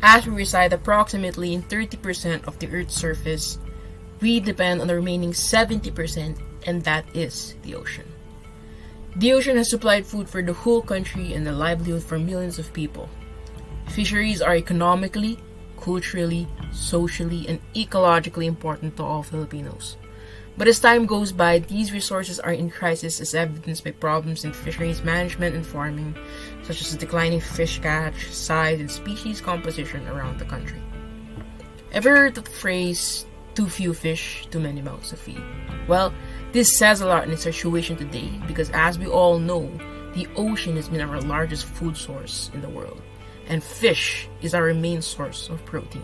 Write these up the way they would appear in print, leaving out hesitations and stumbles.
As we reside approximately in 30% of the Earth's surface, we depend on the remaining 70%, and that is the ocean. The ocean has supplied food for the whole country and a livelihood for millions of people. Fisheries are economically, culturally, socially, and ecologically important to all Filipinos. But as time goes by, these resources are in crisis as evidenced by problems in fisheries management and farming, such as declining fish catch, size, and species composition around the country. Ever heard the phrase, too few fish, too many mouths to feed? Well, this says a lot in the situation today because as we all know, the ocean has been our largest food source in the world, and fish is our main source of protein.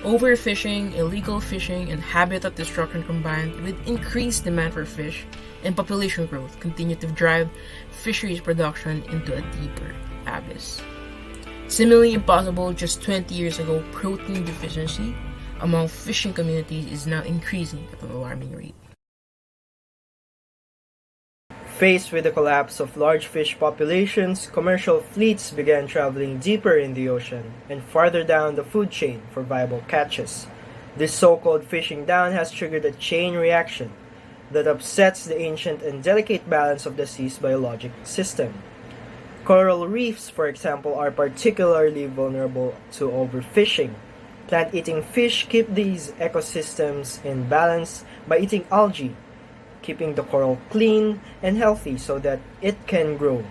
Overfishing, illegal fishing, and habitat destruction combined with increased demand for fish and population growth continue to drive fisheries production into a deeper abyss. Similarly impossible just 20 years ago, protein deficiency among fishing communities is now increasing at an alarming rate. Faced with the collapse of large fish populations, commercial fleets began traveling deeper in the ocean and farther down the food chain for viable catches. This so-called fishing down has triggered a chain reaction that upsets the ancient and delicate balance of the sea's biologic system. Coral reefs, for example, are particularly vulnerable to overfishing. Plant-eating fish keep these ecosystems in balance by eating algae, keeping the coral clean and healthy so that it can grow.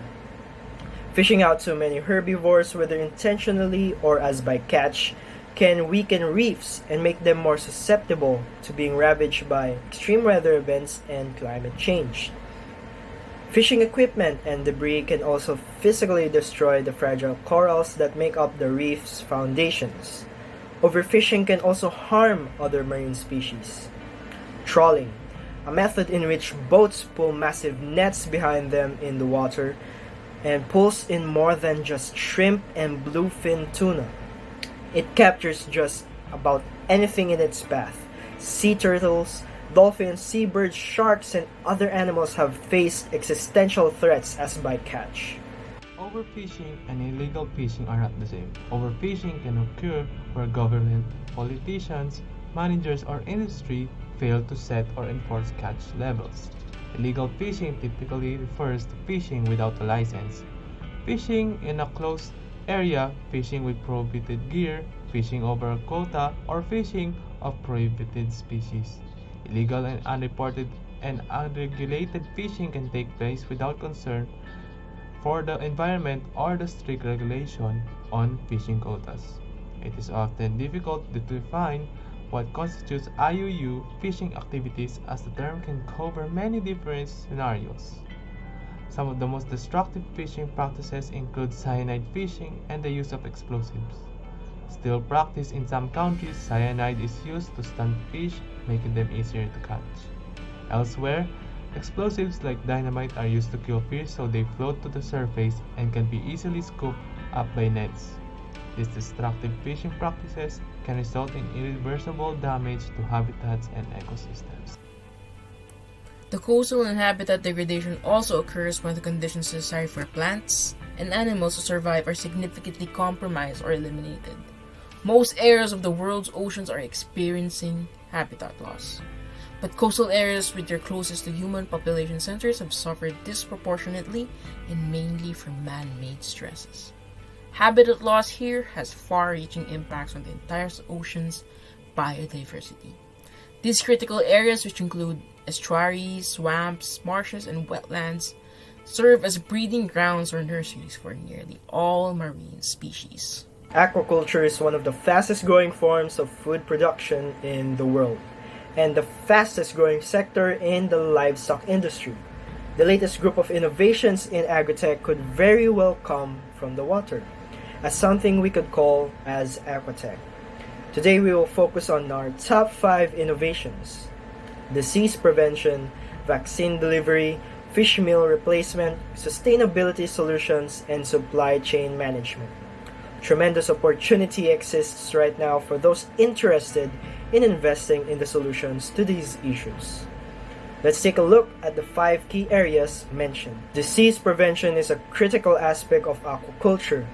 Fishing out too many herbivores, whether intentionally or as bycatch, can weaken reefs and make them more susceptible to being ravaged by extreme weather events and climate change. Fishing equipment and debris can also physically destroy the fragile corals that make up the reef's foundations. Overfishing can also harm other marine species. Trawling, a method in which boats pull massive nets behind them in the water and pulls in more than just shrimp and bluefin tuna. It captures just about anything in its path. Sea turtles, dolphins, seabirds, sharks, and other animals have faced existential threats as bycatch. Overfishing and illegal fishing are not the same. Overfishing can occur where government, politicians, managers, or industry fail to set or enforce catch levels. Illegal fishing typically refers to fishing without a license, fishing in a closed area, fishing with prohibited gear, fishing over a quota, or fishing of prohibited species. Illegal and unreported and unregulated fishing can take place without concern for the environment or the strict regulation on fishing quotas. It is often difficult to define what constitutes IUU fishing activities as the term can cover many different scenarios. Some of the most destructive fishing practices include cyanide fishing and the use of explosives. Still practiced in some countries, cyanide is used to stun fish, making them easier to catch. Elsewhere, explosives like dynamite are used to kill fish so they float to the surface and can be easily scooped up by nets. These destructive fishing practices can result in irreversible damage to habitats and ecosystems. The coastal and habitat degradation also occurs when the conditions necessary for plants and animals to survive are significantly compromised or eliminated. Most areas of the world's oceans are experiencing habitat loss, but coastal areas which are closest to human population centers have suffered disproportionately and mainly from man-made stresses. Habitat loss here has far-reaching impacts on the entire ocean's biodiversity. These critical areas, which include estuaries, swamps, marshes, and wetlands, serve as breeding grounds or nurseries for nearly all marine species. Aquaculture is one of the fastest growing forms of food production in the world, and the fastest growing sector in the livestock industry. The latest group of innovations in agritech could very well come from the water, as something we could call as Aquatech. Today we will focus on our top 5 innovations: disease prevention, vaccine delivery, fish meal replacement, sustainability solutions, and supply chain management. Tremendous opportunity exists right now for those interested in investing in the solutions to these issues. Let's take a look at the 5 key areas mentioned. Disease prevention is a critical aspect of aquaculture.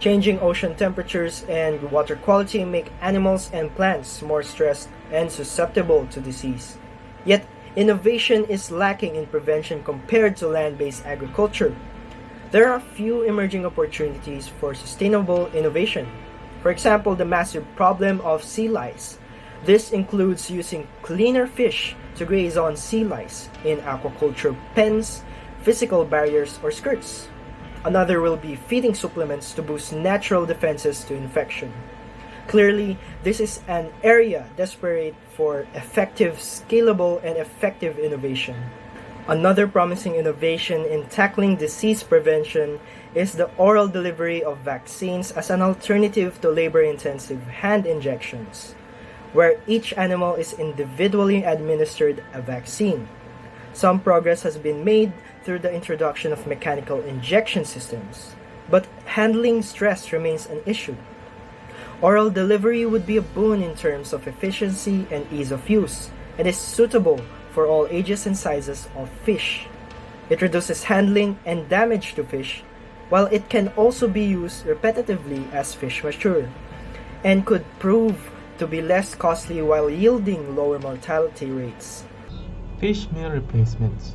Changing ocean temperatures and water quality make animals and plants more stressed and susceptible to disease. Yet, innovation is lacking in prevention compared to land-based agriculture. There are few emerging opportunities for sustainable innovation. For example, the massive problem of sea lice. This includes using cleaner fish to graze on sea lice in aquaculture pens, physical barriers, or skirts. Another will be feeding supplements to boost natural defenses to infection. Clearly, this is an area desperate for effective, scalable, and effective innovation. Another promising innovation in tackling disease prevention is the oral delivery of vaccines as an alternative to labor-intensive hand injections, where each animal is individually administered a vaccine. Some progress has been made through the introduction of mechanical injection systems, but handling stress remains an issue. Oral delivery would be a boon in terms of efficiency and ease of use, and is suitable for all ages and sizes of fish. It reduces handling and damage to fish, while it can also be used repetitively as fish mature, and could prove to be less costly while yielding lower mortality rates. Fish meal replacements.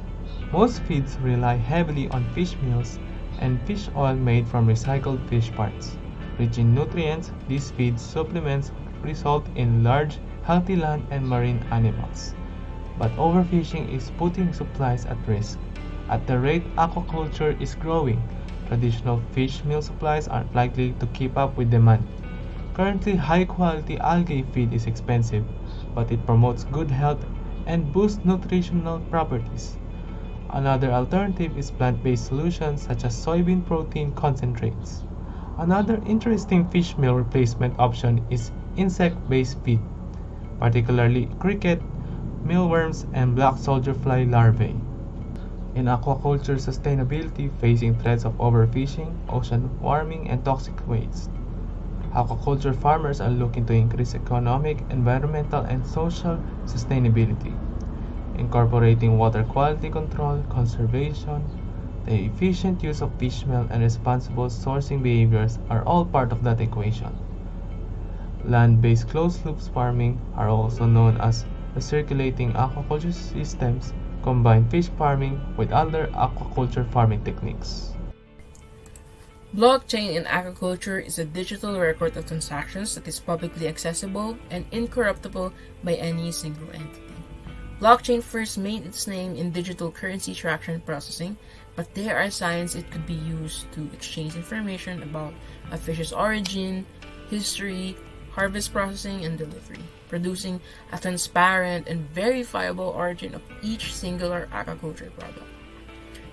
Most feeds rely heavily on fish meals and fish oil made from recycled fish parts. Rich in nutrients, these feed supplements result in large, healthy land and marine animals. But overfishing is putting supplies at risk. At the rate aquaculture is growing, traditional fish meal supplies aren't likely to keep up with demand. Currently, high-quality algae feed is expensive, but it promotes good health and boosts nutritional properties. Another alternative is plant-based solutions such as soybean protein concentrates. Another interesting fish meal replacement option is insect-based feed, particularly cricket, mealworms, and black soldier fly larvae. In aquaculture sustainability facing threats of overfishing, ocean warming, and toxic waste, aquaculture farmers are looking to increase economic, environmental, and social sustainability. Incorporating water quality control, conservation, the efficient use of fish meal, and responsible sourcing behaviors are all part of that equation. Land-based closed-loop farming, are also known as recirculating aquaculture systems, combine fish farming with other aquaculture farming techniques. Blockchain in aquaculture is a digital record of transactions that is publicly accessible and incorruptible by any single entity. Blockchain first made its name in digital currency transaction processing, but there are signs it could be used to exchange information about a fish's origin, history, harvest processing, and delivery, producing a transparent and verifiable origin of each singular aquaculture product.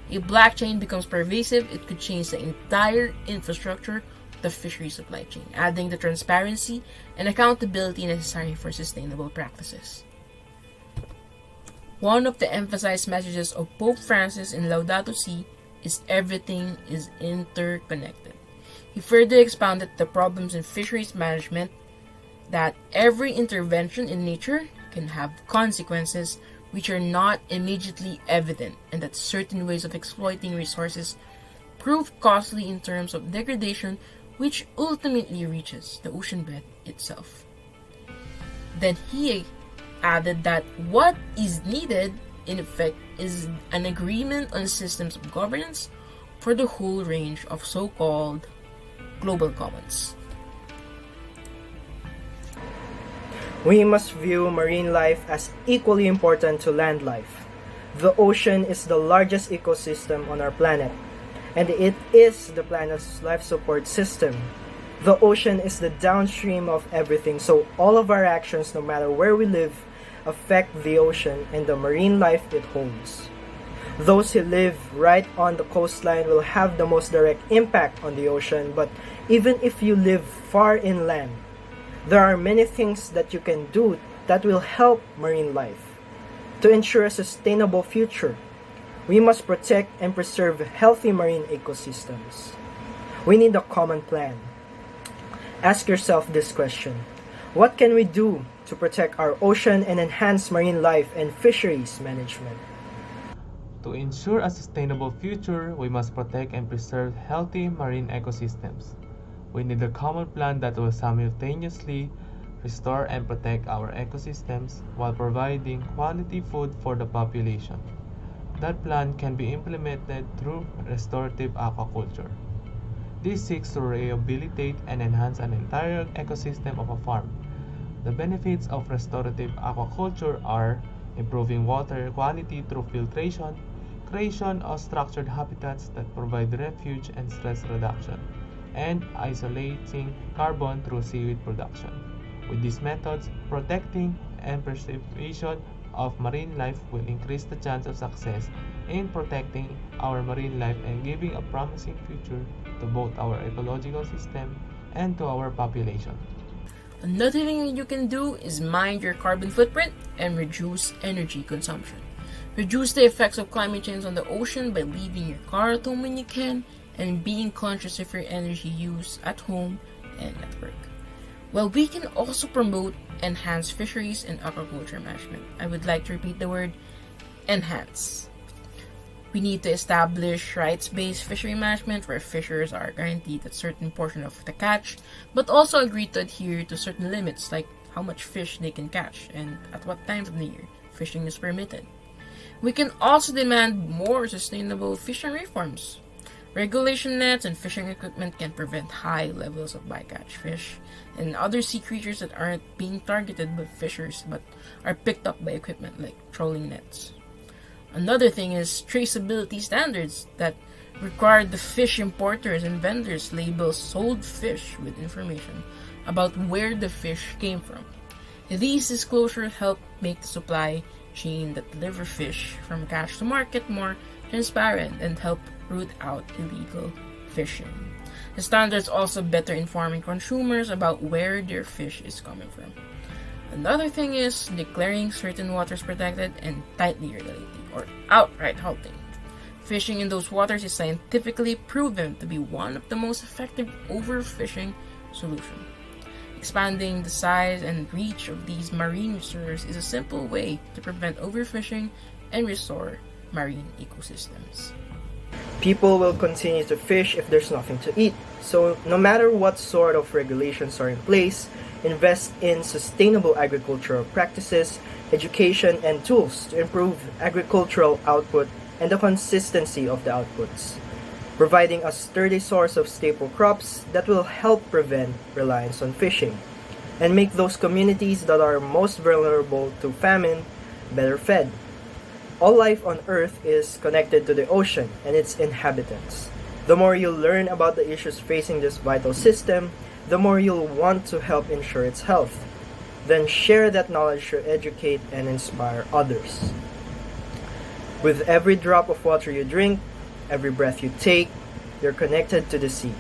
If blockchain becomes pervasive, it could change the entire infrastructure of the fishery supply chain, adding the transparency and accountability necessary for sustainable practices. One of the emphasized messages of Pope Francis in Laudato Si is everything is interconnected. He further expounded the problems in fisheries management, that every intervention in nature can have consequences which are not immediately evident, and that certain ways of exploiting resources prove costly in terms of degradation, which ultimately reaches the ocean bed itself. Then he added that what is needed, in effect, is an agreement on systems of governance for the whole range of so-called global commons. We must view marine life as equally important to land life. The ocean is the largest ecosystem on our planet, and it is the planet's life support system. The ocean is the downstream of everything, so all of our actions, no matter where we live, affect the ocean and the marine life it holds. Those who live right on the coastline will have the most direct impact on the ocean, but even if you live far inland, there are many things that you can do that will help marine life. To ensure a sustainable future, we must protect and preserve healthy marine ecosystems. We need a common plan. Ask yourself this question: what can we do to protect our ocean and enhance marine life and fisheries management? To ensure a sustainable future, we must protect and preserve healthy marine ecosystems. We need a common plan that will simultaneously restore and protect our ecosystems while providing quality food for the population. That plan can be implemented through restorative aquaculture. This seeks to rehabilitate and enhance an entire ecosystem of a farm. The benefits of restorative aquaculture are improving water quality through filtration, creation of structured habitats that provide refuge and stress reduction, and isolating carbon through seaweed production. With these methods, protecting and preservation of marine life will increase the chance of success in protecting our marine life and giving a promising future to both our ecological system and to our population. Another thing you can do is mind your carbon footprint and reduce energy consumption. Reduce the effects of climate change on the ocean by leaving your car at home when you can and being conscious of your energy use at home and at work. Well, we can also promote enhanced fisheries and aquaculture management. I would like to repeat the word enhance. We need to establish rights-based fishery management where fishers are guaranteed a certain portion of the catch, but also agree to adhere to certain limits like how much fish they can catch and at what times of the year fishing is permitted. We can also demand more sustainable fishing farms. Regulation nets and fishing equipment can prevent high levels of bycatch fish and other sea creatures that aren't being targeted by fishers but are picked up by equipment like trolling nets. Another thing is traceability standards that require the fish importers and vendors label sold fish with information about where the fish came from. These disclosures help make the supply chain that deliver fish from catch to market more transparent and help root out illegal fishing. The standards also better informing consumers about where their fish is coming from. Another thing is declaring certain waters protected and tightly regulated or outright halting. Fishing in those waters is scientifically proven to be one of the most effective overfishing solutions. Expanding the size and reach of these marine reserves is a simple way to prevent overfishing and restore marine ecosystems. People will continue to fish if there's nothing to eat. So no matter what sort of regulations are in place, invest in sustainable agricultural practices, education, and tools to improve agricultural output and the consistency of the outputs, providing a sturdy source of staple crops that will help prevent reliance on fishing and make those communities that are most vulnerable to famine better fed. All life on Earth is connected to the ocean and its inhabitants. The more you learn about the issues facing this vital system, the more you'll want to help ensure its health. Then share that knowledge to educate and inspire others. With every drop of water you drink, every breath you take, you're connected to the sea.